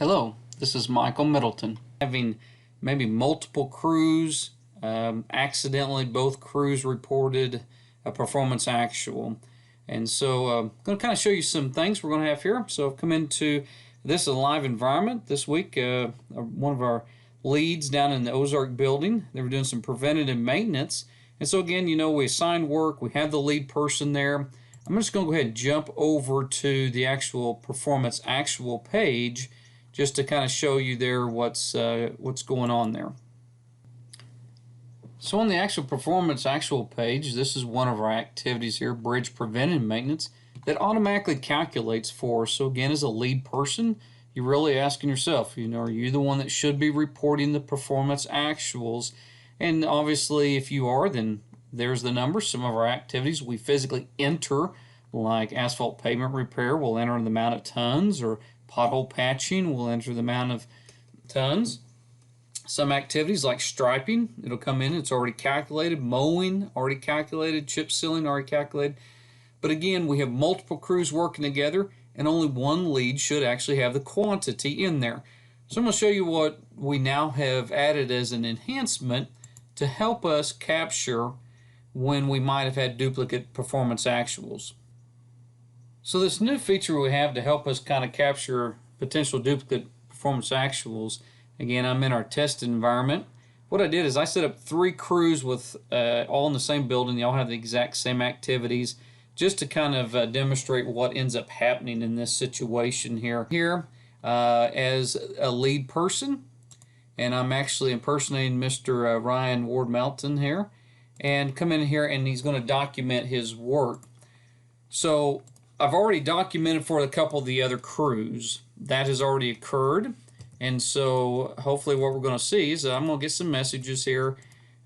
Hello, this is Michael Middleton. Having maybe multiple crews, accidentally both crews reported a performance actual. And so I'm going to kind of show you some things we're going to have here. So I've come into this live environment this week. One of our leads down in the Ozark building, they were doing some preventative maintenance. And so again, we assigned work, we have the lead person there. I'm just going to go ahead and jump over to the actual performance actual page just to kind of show you there what's going on there. So on the actual performance actual page, this is one of our activities here, bridge preventive maintenance, that automatically calculates for us. So again, as a lead person, you're really asking yourself, are you the one that should be reporting the performance actuals? And obviously, if you are, then there's the number. Some of our activities we physically enter, like asphalt pavement repair, we'll enter the amount of tons, or pothole patching, we'll enter the amount of tons. Some activities like striping, it'll come in, it's already calculated. Mowing, already calculated. Chip sealing, already calculated. But again, we have multiple crews working together, and only one lead should actually have the quantity in there. So I'm going to show you what we now have added as an enhancement to help us capture when we might have had duplicate performance actuals. So this new feature we have to help us kind of capture potential duplicate performance actuals, again, I'm in our test environment. What I did is I set up 3 crews with all in the same building. They all have the exact same activities, just to kind of demonstrate what ends up happening in this situation here. As a lead person, and I'm actually impersonating Mr. Ryan Ward Melton here, and come in here and he's going to document his work. So I've already documented for a couple of the other crews. That has already occurred. And so hopefully what we're going to see is I'm going to get some messages here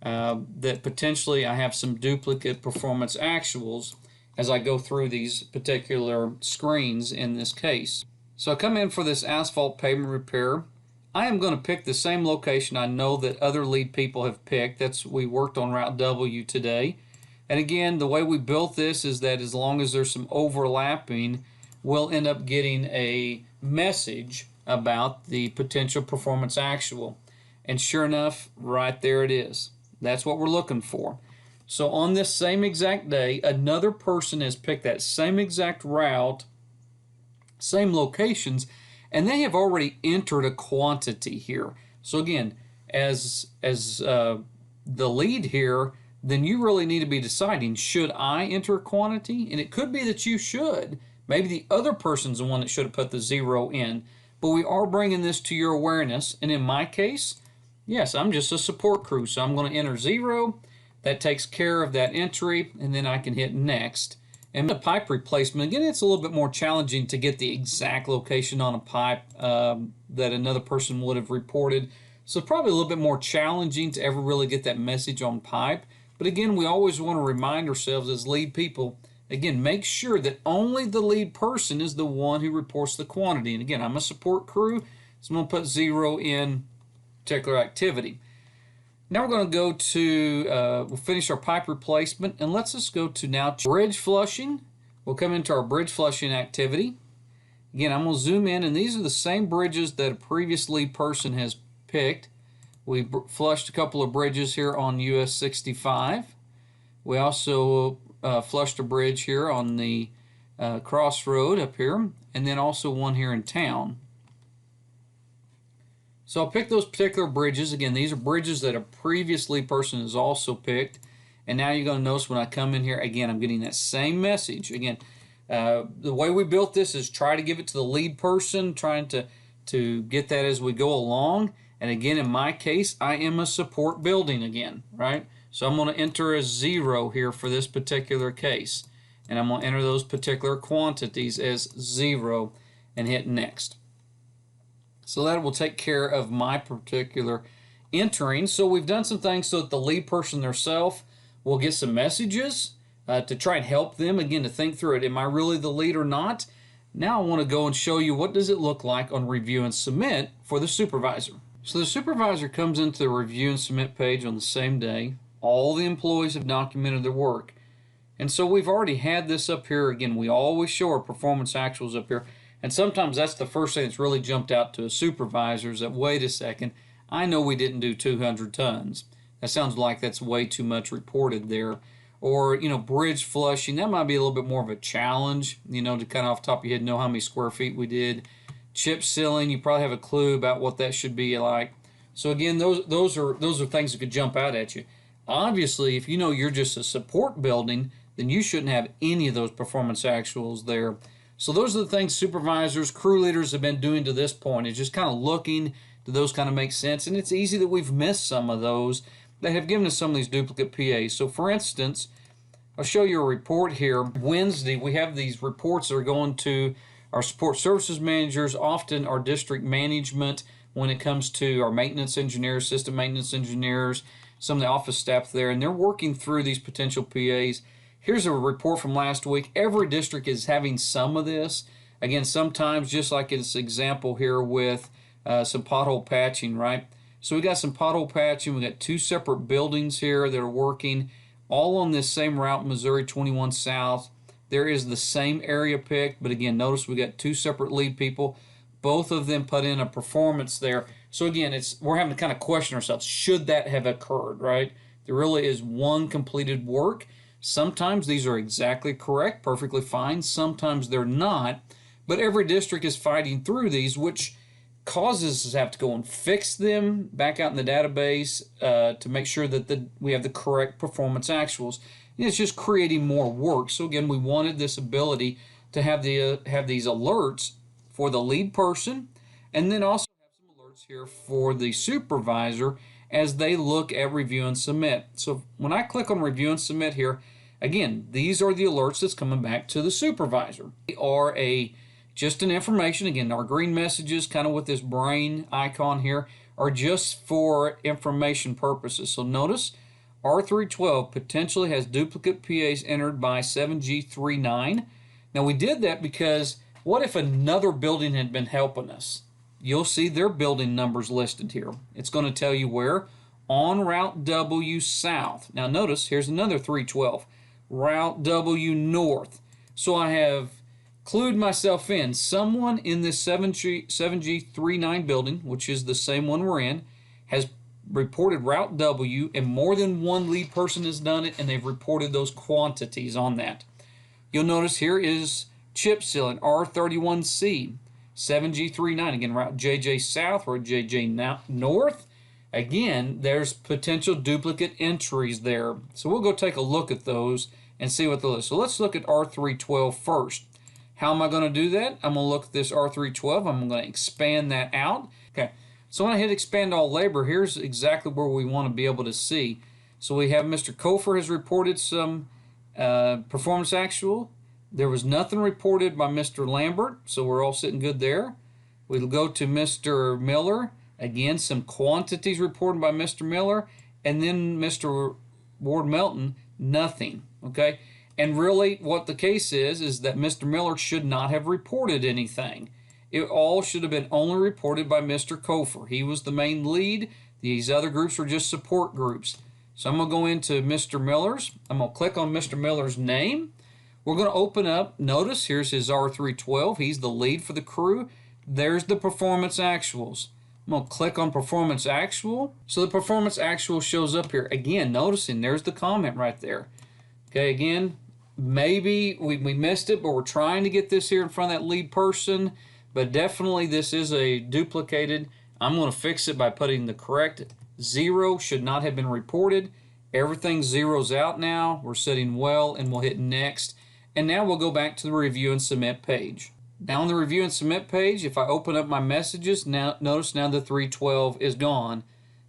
that potentially I have some duplicate performance actuals as I go through these particular screens in this case. So I come in for this asphalt pavement repair. I am going to pick the same location I know that other lead people have picked. We worked on Route W today. And again, the way we built this is that as long as there's some overlapping, we'll end up getting a message about the potential performance actual. And sure enough, right there it is. That's what we're looking for. So on this same exact day, another person has picked that same exact route, same locations, and they have already entered a quantity here. So again, as the lead here, then you really need to be deciding, should I enter a quantity? And it could be that you should. Maybe the other person's the one that should have put the 0 in. But we are bringing this to your awareness. And in my case, yes, I'm just a support crew. So I'm going to enter 0. That takes care of that entry. And then I can hit next. And the pipe replacement, again, it's a little bit more challenging to get the exact location on a pipe that another person would have reported. So probably a little bit more challenging to ever really get that message on pipe. But again, we always want to remind ourselves as lead people, again, make sure that only the lead person is the one who reports the quantity. And again, I'm a support crew, so I'm going to put 0 in particular activity. Now we're going to go to, we'll finish our pipe replacement, and let's just go to now bridge flushing. We'll come into our bridge flushing activity. Again, I'm going to zoom in, and these are the same bridges that a previous lead person has picked. We flushed a couple of bridges here on US 65. We also flushed a bridge here on the crossroad up here, and then also one here in town. So I'll pick those particular bridges. Again, these are bridges that a previous lead person has also picked. And now you're going to notice when I come in here, again, I'm getting that same message. Again, the way we built this is try to give it to the lead person, trying to get that as we go along. And again, in my case, I am a support building again, right? So I'm going to enter a 0 here for this particular case. And I'm going to enter those particular quantities as 0 and hit next. So that will take care of my particular entering. So we've done some things so that the lead person themselves will get some messages to try and help them, again, to think through it. Am I really the lead or not? Now I want to go and show you what does it look like on review and submit for the supervisor. So the supervisor comes into the review and submit page on the same day. All the employees have documented their work. And so we've already had this up here. Again, we always show our performance actuals up here. And sometimes that's the first thing that's really jumped out to a supervisor is that, wait a second, I know we didn't do 200 tons. That sounds like that's way too much reported there. Or, bridge flushing, that might be a little bit more of a challenge, to kind of off the top of your head know how many square feet we did. Chip sealing, you probably have a clue about what that should be like. So again, those are things that could jump out at you. Obviously, if you know you're just a support building, then you shouldn't have any of those performance actuals there. So those are the things supervisors, crew leaders have been doing to this point, is just kind of looking, do those kind of make sense? And it's easy that we've missed some of those that have given us some of these duplicate PAs. So for instance, I'll show you a report here. Wednesday, we have these reports that are going to our support services managers, often our district management when it comes to our maintenance engineers, system maintenance engineers, some of the office staff there, and they're working through these potential PAs. Here's a report from last week. Every district is having some of this. Again, sometimes just like this example here with some pothole patching, right? So we got some pothole patching. We got two separate buildings here that are working all on this same route, Missouri 21 South. There is the same area picked, but again, notice we got two separate lead people. Both of them put in a performance there. So again, we're having to kind of question ourselves, should that have occurred, right? There really is one completed work. Sometimes these are exactly correct, perfectly fine. Sometimes they're not. But every district is fighting through these, which causes us to have to go and fix them back out in the database to make sure that we have the correct performance actuals. And it's just creating more work. So again, we wanted this ability to have these alerts for the lead person, and then also have some alerts here for the supervisor as they look at review and submit. So when I click on review and submit here, again, these are the alerts that's coming back to the supervisor. They are just an information. Again, our green messages, kind of with this brain icon here, are just for information purposes. So notice R312 potentially has duplicate PAs entered by 7G39. Now we did that because what if another building had been helping us? You'll see their building numbers listed here. It's going to tell you where. On Route W South. Now notice, here's another 312. Route W North. So I have clued myself in. Someone in this 7G39 building, which is the same one we're in, has reported Route W, and more than one lead person has done it, and they've reported those quantities on that. You'll notice here is chip sealing, R31C, 7G39, again, Route JJ South or JJ North. Again, there's potential duplicate entries there. So we'll go take a look at those and see what those are. So let's look at R312 first. How am I going to do that? I'm going to look at this R312. I'm going to expand that out. Okay, so when I hit expand all labor, here's exactly where we want to be able to see. So we have Mr. Kofer has reported some performance actual. There was nothing reported by Mr. Lambert, so we're all sitting good there. We'll go to Mr. Miller. Again, some quantities reported by Mr. Miller. And then Mr. Ward Melton, nothing. Okay? And really what the case is that Mr. Miller should not have reported anything. It all should have been only reported by Mr. Kofer. He was the main lead. These other groups were just support groups. So I'm going to go into Mr. Miller's. I'm going to click on Mr. Miller's name. We're going to open up, notice here's his R312. He's the lead for the crew. There's the performance actuals. I'm going to click on performance actual. So the performance actual shows up here. Again, noticing there's the comment right there. Okay, again, maybe we missed it, but we're trying to get this here in front of that lead person. But definitely this is a duplicated. I'm going to fix it by putting the correct 0 should not have been reported. Everything zeroes out now. We're sitting well, and we'll hit next. And now we'll go back to the review and submit page. Now on the review and submit page, if I open up my messages, now notice now the 312 is gone,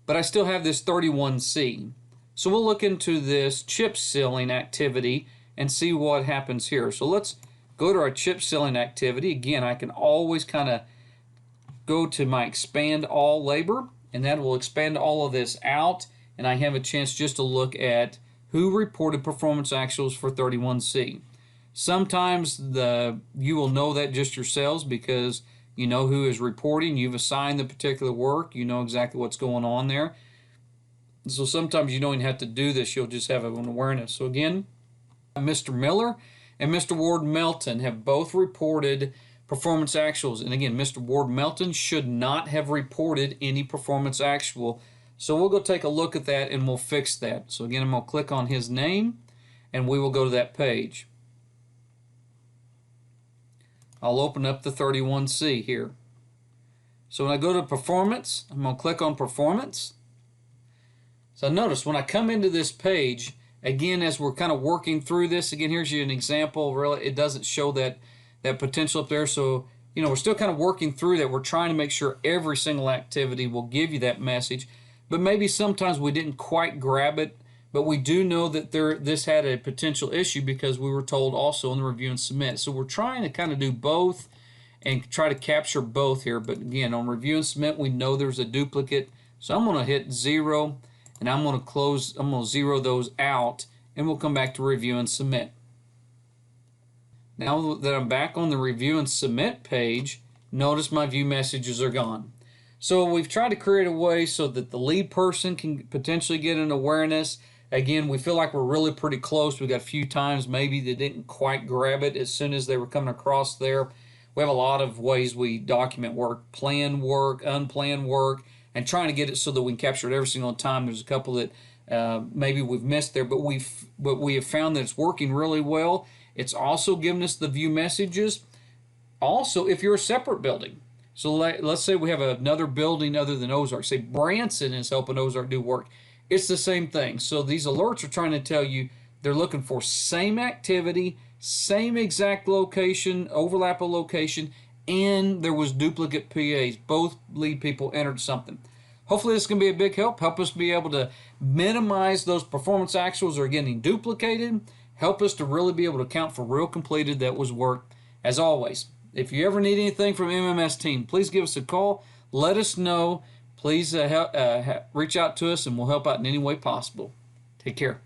but I still have this 31C. So we'll look into this chip sealing activity and see what happens here. So let's go to our chip sealing activity. Again, I can always kind of go to my expand all labor, and that will expand all of this out, and I have a chance just to look at who reported performance actuals for 31C. Sometimes you will know that just yourselves because you know who is reporting. You've assigned the particular work. You know exactly what's going on there. So sometimes you don't even have to do this. You'll just have an awareness. So again, Mr. Miller and Mr. Ward Melton have both reported performance actuals. And again, Mr. Ward Melton should not have reported any performance actual. So we'll go take a look at that and we'll fix that. So again, I'm going to click on his name and we will go to that page. I'll open up the 31C here. So when I go to performance, I'm going to click on performance. So notice when I come into this page, again, as we're kind of working through this, again, here's you an example. Really, it doesn't show that potential up there. So, we're still kind of working through that. We're trying to make sure every single activity will give you that message. But maybe sometimes we didn't quite grab it. But we do know that this had a potential issue because we were told also in the review and submit. So we're trying to kind of do both and try to capture both here. But again, on review and submit, we know there's a duplicate. So I'm going to hit 0. And I'm going to zero those out, and we'll come back to review and submit. Now that I'm back on the review and submit page, notice my view messages are gone. So we've tried to create a way so that the lead person can potentially get an awareness. Again, we feel like we're really pretty close. We got a few times maybe they didn't quite grab it as soon as they were coming across there. We have a lot of ways we document work, planned work, unplanned work, and trying to get it so that we can capture it every single time. There's a couple that maybe we've missed there, but we have found that it's working really well. It's also giving us the view messages. Also, if you're a separate building, so let's say we have another building other than Ozark, say Branson is helping Ozark do work. It's the same thing. So these alerts are trying to tell you they're looking for same activity, same exact location, overlap of location, and there was duplicate PAs. Both lead people entered something. Hopefully this can be a big help us be able to minimize those performance actuals are getting duplicated, help us to really be able to count for real completed that was work. As always, if you ever need anything from MMS team, please give us a call. Let us know. Please reach out to us and we'll help out in any way possible. Take care.